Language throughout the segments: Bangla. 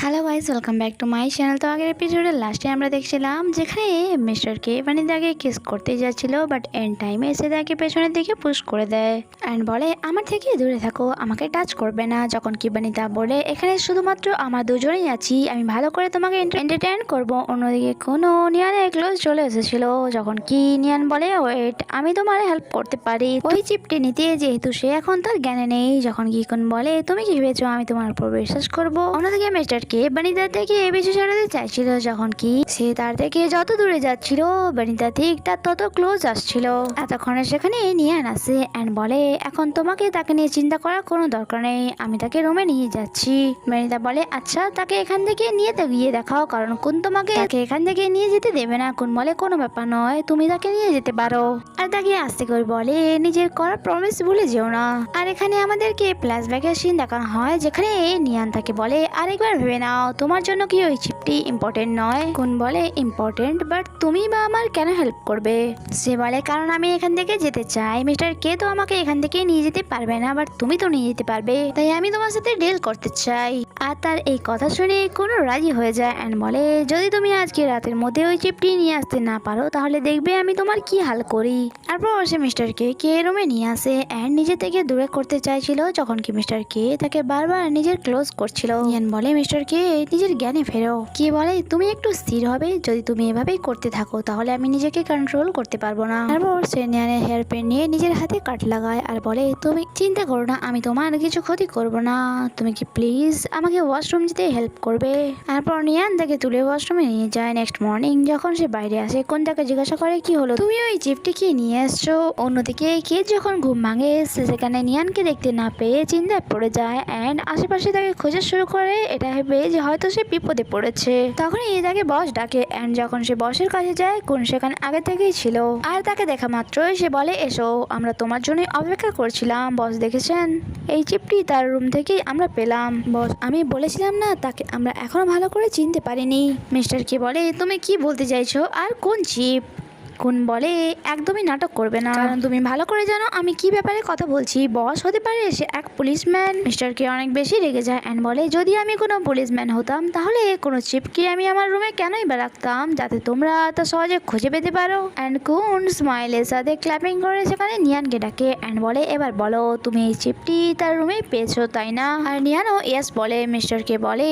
Hello guys, welcome back to my channel. তো আগের এপিসোডের লাস্টে আমরা দেখছিলাম যেখানে মিস্টার কে বানিদাকে কিস করতে যাচ্ছিল, বাট এন্ড টাইমে এসে তাকে পেছনের দিকে পুশ করে দেয় অ্যান্ড বলে আমার থেকে দূরে থাকো, আমাকে টাচ করবে না। যখন কি বানিদা বলে এখানে শুধুমাত্র আমরা দুজনেই আছি, আমি ভালো করে তোমাকে এন্টারটেইন করবো। অন্যদিকে কোনো নিয়ানের ক্লোজ চলে এসেছিল, যখন কি নিয়ান বলে ওয়েট, আমি তোমার হেল্প করতে পারি ওই চিপটি নিতে, যেহেতু সে এখন তার জ্ঞানে নেই। যখন কি কোন বলে তুমি কি ভেবেছো আমি তোমার উপর বিশ্বাস করবো। অন্যদিকে মিস্টার কে বানিদার থেকে বেশি ছাড়াতে চাইছিল, যখন কি সে তার থেকে যত দূরে যাচ্ছিল বানিদা ঠিক তার তত ক্লোজ আসছিল। এতক্ষণে সেখানে নিয়ান আসে অ্যান্ড বলে এখন তোমাকে তাকে নিয়ে চিন্তা করার কোনো দরকার নেই, আমি তাকে রুমে নিয়ে যাচ্ছি। বানিদা বলে আচ্ছা, তাকে এখান থেকে নিয়ে গিয়ে দেখাও, কারণ কোন তোমাকে তাকে এখান থেকে নিয়ে যেতে দেবে না। কোন বলে কোনো ব্যাপার নয়, তুমি তাকে নিয়ে যেতে পারো। আর তাকে আস্তে করে বলে নিজের করা প্রমিস ভুলে যেও না। আর এখানে আমাদেরকে ফ্ল্যাশব্যাকের সিন দেখানো হয়, যেখানে নিয়ান তাকে বলে আরেকবার ভেবে নাও, তোমার জন্য কি ওই চিপটি ইম্পর্টেন্ট নয়। কোন বলে ইম্পর্টেন্ট, বাট তুমি বা আমার কেন হেল্প করবে। সে বলে কারণ আমি এখান থেকে যেতে চাই, মিস্টার কে তো আমাকে এখান থেকে নিয়ে যেতে পারবে না, বাট তুমি তো নিয়ে যেতে পারবে, তাই আমি তোমার সাথে ডিল করতে চাই। আর তার এই কথা শুনে কোনো রাজি হয়ে যায় অ্যান্ড বলে যদি তুমি আজকে রাতের মধ্যে ওই চিপটি নিয়ে আসতে না পারো, তাহলে দেখবে আমি তোমার কি হাল করি। তারপর সে মিস্টার কে রুমে নিয়ে আসে অ্যান্ড নিজে থেকে দূরে করতে চাইছিল, যখন কি মিস্টার কে তাকে বারবার নিজের ক্লোজ করছিল। নিয়ান বলে মিস্টার কে নিজের জ্ঞানে ফেরো। কি বলে তুমি একটু স্থির হবে, যদি তুমি এভাবেই করতে থাকো তাহলে আমি নিজেকে কন্ট্রোল করতে পারবো না। তারপর সে নিয়ানের হেয়ার পেন নিয়ে নিজের হাতে কাট লাগায় আর বলে তুমি চিন্তা করো না, আমি তোমার কিছু ক্ষতি করবো না, তুমি কি প্লিজ আমাকে ওয়াশরুম যেতে হেল্প করবে। তারপর নিয়ান তাকে তুলে ওয়াশরুমে নিয়ে যায়। নেক্সট মর্নিং যখন সে বাইরে আসে, কোন তাকে জিজ্ঞাসা করে কি হলো, তুমি ওই চিপটি কি নিয়ে আসছো। অন্যদিকে কে যখন ঘুম ভাঙে সে সেখানে নিয়ানকে দেখতে না পেয়ে চিন্তায় পড়ে যায় অ্যান্ড আশেপাশে তাকে খোঁজা শুরু করে, এটা ভেবে যে হয়তো সে বিপদে পড়েছে। তখনই তাকে বস ডাকে অ্যান্ড যখন সে বসের কাছে যায়, কোন সেখানে আগে থেকেই ছিল আর তাকে দেখা মাত্রই সে বলে এসো, আমরা তোমার জন্য অপেক্ষা করছিলাম। বস দেখেছেন, এই চিপটি তার রুম থেকেই আমরা পেলাম। বস আমি বলেছিলাম না, তাকে আমরা এখনো ভালো করে চিনতে পারিনি। মিস্টার কে বলে তুমি কি বলতে চাইছো, আর কোন চিপ। কোন বলে একদমই নাটক করবে না, কারণ তুমি ভালো করে জানো আমি কি ব্যাপারে কথা বলছি। বস হতে পারে সে এক পুলিশম্যান। মিস্টার কে অনেক বেশি রেগে যায় অ্যান্ড বলে যদি আমি কোনো পুলিশম্যান হতাম তাহলে কোনো চিপকে আমি আমার রুমে কেনই বা রাখতাম, যাতে তোমরা তা সহজে খুঁজে পেতে পারো। অ্যান্ড কোন স্মাইলের সাথে ক্ল্যাপিং করে সেখানে নিয়ানকে ডাকে অ্যান্ড বলে এবার বলো তুমি এই চিপটি তার রুমে পেয়েছো তাই না। আর নিয়ানও ইয়েস বলে। মিস্টার কে বলে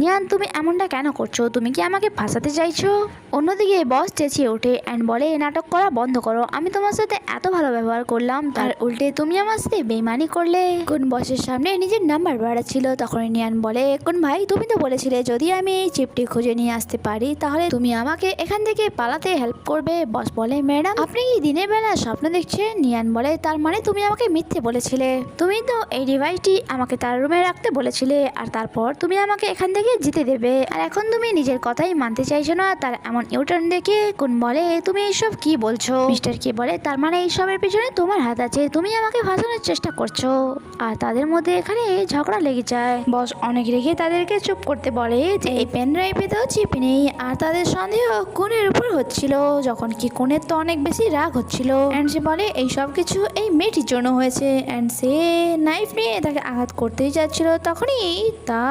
নিয়ান তুমি এমনটা কেন করছো, তুমি কি আমাকে ফাঁসাতে চাইছো। অন্যদিকে বস চেঁচিয়ে ওঠে অ্যান্ড বলে নাটক করা বন্ধ করো, আমি তোমার সাথে এত ভালো ব্যবহার করলাম, তার উল্টে তুমি আমার সাথে বেইমানি করলে। কোন বসের সামনে নিজের নাম্বার বাড়াচ্ছিল, তখন নিয়ান বলে কোন ভাই তুমি তো বলেছিলে যদি আমি এই চিপটি খুঁজে নিয়ে আসতে পারি তাহলে তুমি আমাকে এখান থেকে পালাতে হেল্প করবে। বস বলে ম্যাডাম আপনি কি দিনের বেলা স্বপ্ন দেখছেন। নিয়ান বলে তার মানে তুমি আমাকে মিথ্যে বলেছিলে, তুমি তো এই ডিভাইসটি আমাকে তার রুমে রাখতে বলেছিলে আর তারপর তুমি আমাকে এখান থেকে যেতে দেবে, আর এখন তুমি নিজের কথাই মানতে চাইছো না। তার এমন ইউটার্ন দেখে কোন বলে তুমি এইসব কি বলছো। মিস্টার কে বলে তার মানে এইসবের পিছনে তোমার হাত আছে, তুমি আমাকে ফাঁসানোর চেষ্টা করছো। আর তাদের মধ্যে এখানে ঝগড়া লেগে যায়। বস অনেক রেখে তাদেরকে চুপ করতে বলে যে এই পেন ড্রাইভে তো চিপ নেই, আর তাদের সন্দেহ কোনের উপর হচ্ছিল, যখন কি কোনের তো অনেক বেশি রাগ হচ্ছিল অ্যান্ড সে বলে এই সব কিছু এই মেয়েটির জন্য হয়েছে অ্যান্ড সে নাইফ নিয়ে তাকে আঘাত করতেই যাচ্ছিল, তখনই তা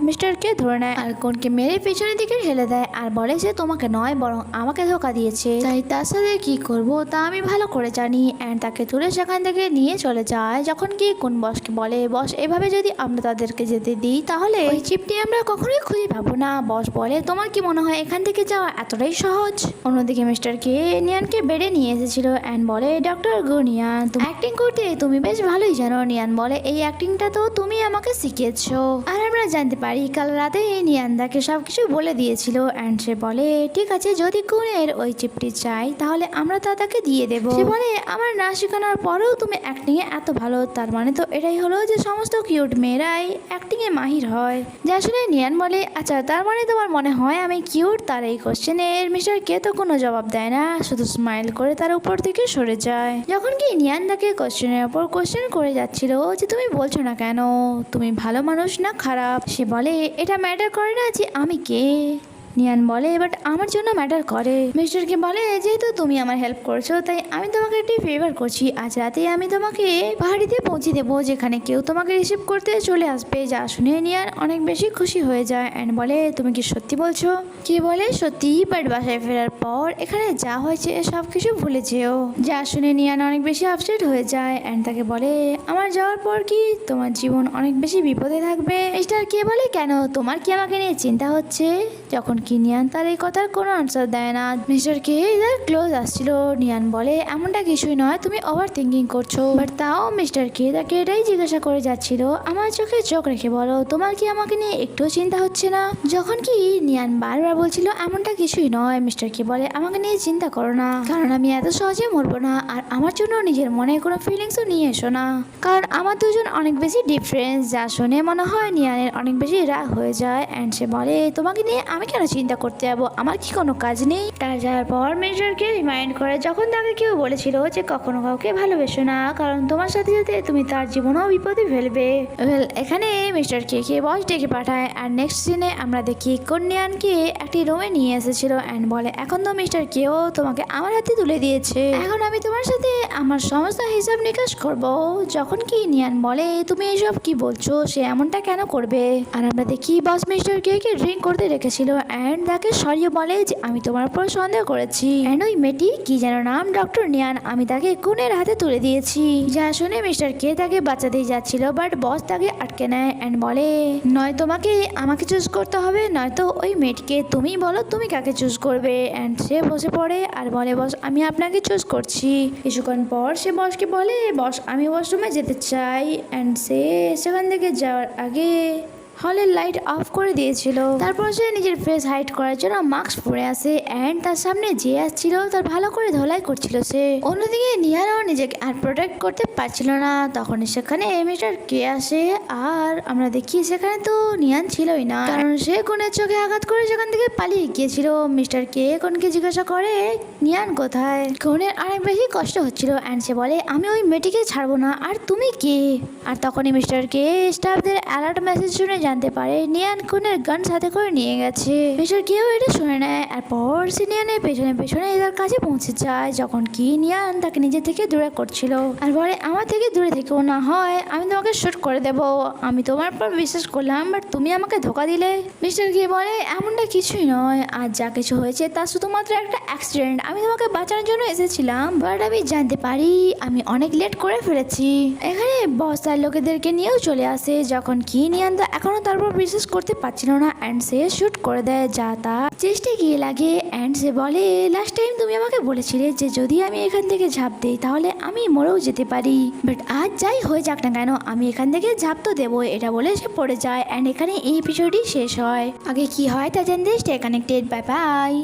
মিস্টার কে ধরে নেয় আর কোনকে মেরে পেছনের দিকে ঠেলে দেয় আর বলে যে তোমাকে নয় বরং আমাকে ধোকা দিয়েছে, তাই তার সাথে কি করবো তা আমি ভালো করে জানি। অ্যান্ড তাকে তুলে সেখান থেকে নিয়ে চলে যায়। যখন কি কোন বসকে বলে বস এভাবে যদি আমরা তাদেরকে যেতে দিই তাহলে ওই চিপটি আমরা কখনোই খুঁজে পাবো না। বস বলে তোমার কি মনে হয় এখান থেকে যাওয়া এতটাই সহজ। অন্যদিকে মিস্টার কে নিয়ানকে বেডে নিয়ে এসেছিল অ্যান্ড বলে ডক্টর গুনিয়ান তুমি অ্যাক্টিং করতে তুমি বেশ ভালোই জানো। নিয়ান বলে এই অ্যাক্টিংটা তো তুমি আমাকে শিখিয়েছো। আর আমরা জানতে পারি কাল রাতে নিয়ান তাকে সবকিছু বলে দিয়েছিল অ্যান্ড সে বলে ঠিক আছে যদি কোনের ওই চিপটি চাই তাহলে আমরা তা তাকে দিয়ে দেব। সে বলে আমার না শেখানোর পরেও তুমি অ্যাক্টিং এ এত ভালো, তার মানে তো এটাই হলো যে সমস্ত কিউট মেয়েরাই অ্যাক্টিং এ মাহির হয়। যা শুনে নিয়ান বলে আচ্ছা তার মানে তোমার মনে হয় আমি কিউট। তার এই কোশ্চেনের মিস্টার কে তো কোনো জবাব দেয় না, শুধু স্মাইল করে তার উপর থেকে সরে যায়। যখন কি নিয়ান তাকে কোশ্চেনের ওপর কোশ্চেন করে যাচ্ছিল যে তুমি বলছো না কেন, তুমি ভালো মানুষ না খারাপ। সে বলে এটা ম্যাটার করে না যে আমি কে, নিয়ান বলে বাট আমার জন্য ম্যাটার করে। মিস্টারকে বলে যেহেতু তুমি আমার হেল্প করছো তাই আমি তোমাকে একটি ফেভার করছি, আজ রাতে আমি তোমাকে পাহাড়িতে পৌঁছে দেবো যেখানে কেউ তোমাকে রিসিভ করতে চলে আসবে। যা শুনে নিয়ান অনেক বেশি খুশি হয়ে যায় অ্যান্ড বলে তুমি কি সত্যি বলছো? কে বলে সত্যি, বাট বাসায় ফেরার পর এখানে যা হয়েছে সব কিছু ভুলে যেও। যা শুনে নিয়ান অনেক বেশি আপসেট হয়ে যায় অ্যান্ড তাকে বলে আমার যাওয়ার পর কি তোমার জীবন অনেক বেশি বিপদে থাকবে? মিস্টার কে বলে কেন, তোমার কি আমাকে নিয়ে চিন্তা হচ্ছে? যখন কি নিয়ান তার এই কথার কোনো আনসার দেয় না। মিস্টার কে এদের ক্লোজ আসছিল। নিয়ান বলে এমনটা কিছুই নয়, তুমি ওভার থিঙ্কিং করছো। বাট তাও মিস্টার কে তাকে এটাই জিজ্ঞাসা করে যাচ্ছিল আমার চোখে চোখ রেখে বলো তোমার কি আমাকে নিয়ে একটুও চিন্তা হচ্ছে না? যখন কি নিয়ান বারবার বলছিল এমনটা কিছুই নয়, মিস্টার কে বলে আমাকে নিয়ে চিন্তা করো না, কারণ আমি এত সহজে মরবো না, আর আমার জন্য নিজের মনে কোনো ফিলিংসও নিয়ে এসো না, কারণ আমার দুজন অনেক বেশি ডিফারেন্স। যা শুনে মনে হয় নিয়ানের অনেক বেশি রাগ হয়ে যায় অ্যান্ড সে বলে তোমাকে নিয়ে আমি কেন চিন্তা করতে যাবো, আমার কি কোনো কাজ নেই? তার যাওয়ার পর মিস্টারকে রিমাইন্ড করে যখন তাকে কেউ বলেছিল যে কখনো কাউকে ভালোবেসো না, কারণ তোমার সাথে সাথে তুমি তার জীবনও বিপদে ফেলবে। এখানে মিস্টার কে বস ডেকে পাঠায় আর নেক্সট সিনে আমরা দেখি কন্যানকে একটি রুমে নিয়ে এসেছিল অ্যান্ড বলে এখন তো মিস্টার কেও তোমাকে আমার হাতে তুলে দিয়েছে, এখন আমি তোমার সাথে আমার সমস্ত হিসাব নিকাশ করব। যখন কি নিয়ান বলে তুমি এইসব কি বলছো, সে এমনটা কেন করবে? আর আমরা দেখি বস মিস্টার কে ড্রিঙ্ক করতে রেখেছিল অ্যান্ড তাকে সরিয়ে বলে যে আমি তোমার উপর সন্দেহ করেছি অ্যান্ড ওই মেয়েটি কি যেন নাম ডক্টর নিয়ান, আমি তাকে খুনের হাতে তুলে দিয়েছি। যা শুনে মিস্টার কে তাকে বাঁচাতেই যাচ্ছিল বাট বস তাকে আটকে নেয় অ্যান্ড বলে নয় তোমাকে আমাকে চুজ করতে হবে নয়তো ওই মেয়েটিকে, তুমি বলো তুমি কাকে চুজ করবে। অ্যান্ড সে বসে পড়ে আর বলে বস আমি আপনাকে চুজ করছি। কিছুক্ষণ পর সে বসকে বলে বস আমি ওয়াশরুমে যেতে চাই অ্যান্ড সে সেখান থেকে যাওয়ার আগে হলের লাইট অফ করে দিয়েছিল। তারপর সে নিজের ফেস হাইড করার জন্য মাস্ক পরে আসে অ্যান্ড তার সামনে যে আসছিল তার ভালো করে ধোলাই করছিল সে। অন্যদিকে নিয়ানও নিজেকে আর প্রোটেক্ট করতে পারছিল না। তখন সেখানে মিস্টার কে আসে আর আমরা দেখি সেখানে তো নিয়ান ছিলই না, কারণ সে কোনের চোখে আঘাত করে সেখান থেকে পালিয়ে গিয়েছিল। মিস্টার কে কোনকে জিজ্ঞাসা করে নিয়ান কোথায়। কোনের অনেক বেশি কষ্ট হচ্ছিল অ্যান্ড সে বলে আমি ওই মেয়েটিকে ছাড়বো না, আর তুমি কে? আর তখনই মিস্টার কে স্টাফদের অ্যালার্ট মেসেজ শুনে জানতে পারে নিয়ান কোনের গান সাথে করে নিয়ে গেছে। মিস্টার কেও এটা শুনে নেয় আর পর সে নিয়ানের পেছনে পেছনে এদের কাছে পৌঁছে যায়। যখন কি নিয়ান তাকে নিজে থেকে দূরে করছিল আর বলে আমার থেকে দূরে থেকেও, না হয় আমি তোমাকে শুট করে দেবো, আমি তোমার পর বিশ্বাস করলাম বাট তুমি আমাকে ধোকা দিলে। মিস্টার কে বলে এমনটা কিছুই নয়, আর যা কিছু হয়েছে তা শুধুমাত্র একটা অ্যাক্সিডেন্ট, আমি তোমাকে বাঁচানোর জন্য এসেছিলাম বাট আমি জানতে পারি আমি অনেক লেট করে ফেলেছি। এখানে বস তার লোকেদেরকে নিয়েও চলে আসে। যখন কি নিয়ান তো এখনো তারপর বিশ্বাস করতে পারছিল না অ্যান্ড সে শুট করে দেয় যা তার চেষ্টা গিয়ে লাগে অ্যান্ড সে বলে লাস্ট টাইম তুমি আমাকে বলেছিলে যে যদি আমি এখান থেকে ঝাঁপ দিই তাহলে আমি মরেও যেতে পারি, বাট আজ যাই হয়ে যাক না কেন আমি এখান থেকে ঝাঁপ তো দেবো, এটা বলে সে পড়ে যায় অ্যান্ড এখানে এই এপিসোডই শেষ হয়। আগে কি হয় তা জানতে স্টে কানেক্টেড, বাই বাই।